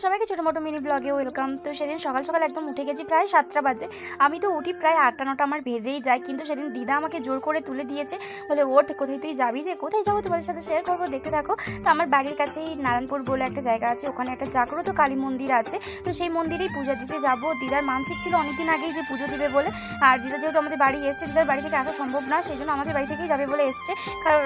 সবাইকে ছোটো মোটো মিনি ব্লগে ওয়েলকাম। তো সেদিন সকাল সকাল একদম উঠে গেছি, প্রায় 7টা বাজে। আমি তো উঠি প্রায় 8টা 9টা আমার ভেজেই যায়, কিন্তু সেদিন দিদা আমাকে জোর করে তুলে দিয়েছে, বলে ওঠ, কোথায় তুই যাবি, যে কোথায় যাবো তোমাদের সাথে শেয়ার করবো, দেখতে থাকো। তো আমার বাড়ির কাছেই নারায়ণপুর বলে একটা জায়গা আছে, ওখানে একটা জাগ্রত কালী মন্দির আছে। তো সেই মন্দিরেই পুজো দিতে যাবো। দিদার মানসিক ছিল অনেকদিন আগেই যে পুজো দিবে বলে, আর দিদা যেহেতু আমাদের বাড়ি এসছে, দিদার বাড়ি থেকে আসা সম্ভব না, সেই জন্য আমাদের বাড়ি থেকেই যাবে বলে এসছে, কারণ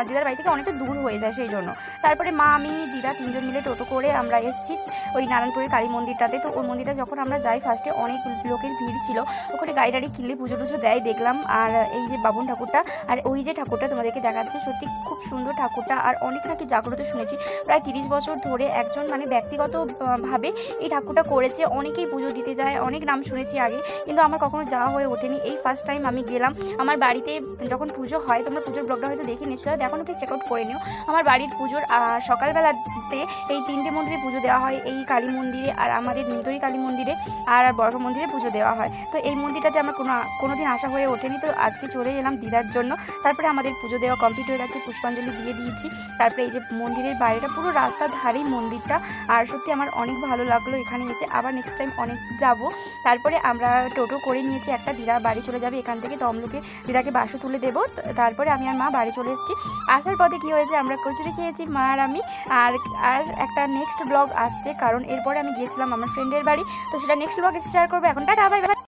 দিদার বাড়ি থেকে অনেকটা দূর হয়ে যায় সেই জন্য। তারপরে মা, আমি, দিদা 3জন মিলে টোটো করে আমরা এসেছি ওই নারায়ণপুরের কালী মন্দিরটাতে। তো ওই মন্দিরটা যখন আমরা যাই, ফার্স্টে অনেক লোকের ভিড় ছিল, ওখানে গাড়ি টাড়ি কিনলে পুজো টুজো দেয় দেখলাম। আর এই যে বাবুন ঠাকুরটা আর ওই যে ঠাকুরটা তোমাদেরকে দেখাচ্ছে, সত্যি খুব সুন্দর ঠাকুরটা। আর অনেক নাকি জাগ্রত শুনেছি, প্রায় 30 বছর ধরে একজন মানে ব্যক্তিগতভাবে এই ঠাকুরটা করেছে, অনেকেই পুজো দিতে যায়, অনেক নাম শুনেছি আগে, কিন্তু আমার কখনো যাওয়া হয়ে ওঠেনি। এই ফার্স্ট টাইম আমি গেলাম। আমার বাড়িতে যখন পুজো হয়, তোমরা পুজোর ব্লগটা হয়তো দেখে নিশ্চয়, দেখো নাকি চেক আউট করে নিও। আমার বাড়ির পুজোর সকালবেলাতে এই 3টে মন্দিরে পুজো দেওয়া হয়, এই কালী মন্দিরে, আর আমাদের নিমতরি কালী মন্দিরে, আর বড় মন্দিরে পুজো দেওয়া হয়। তো এই মন্দিরটাতে আমার কোনোদিন আসা হয়ে ওঠেনি, তো আজকে চলে এলাম দিদার জন্য। তারপরে আমাদের পুজো দেওয়া কমপ্লিট হয়ে গেছে, পুষ্পাঞ্জলি দিয়ে দিয়েছি। তারপরে এই যে মন্দিরের বাইরেটা পুরো রাস্তার ধারেই মন্দিরটা, আর সত্যি আমার অনেক ভালো লাগলো এখানে এসে। আবার নেক্সট টাইম অনেক যাব। তারপরে আমরা টোটো করে নিয়েছি একটা, দিদা বাড়ি চলে যাবে এখান থেকে, তমলুকে দিদাকে বাসও তুলে দেবো। তারপরে আমি আর মা বাড়ি চলে এসেছি। আসার পথে কী হয়েছে, আমরা কচুরি খেয়েছি মা আর আমি। আর একটা নেক্সট ব্লগ আসছে, কারণ এরপরে আমি গিয়েছিলাম আমার ফ্রেন্ডের বাড়ি, তো সেটা নেক্সট ব্লগে শেয়ার করবো। এখন টাটা, বাই বাই।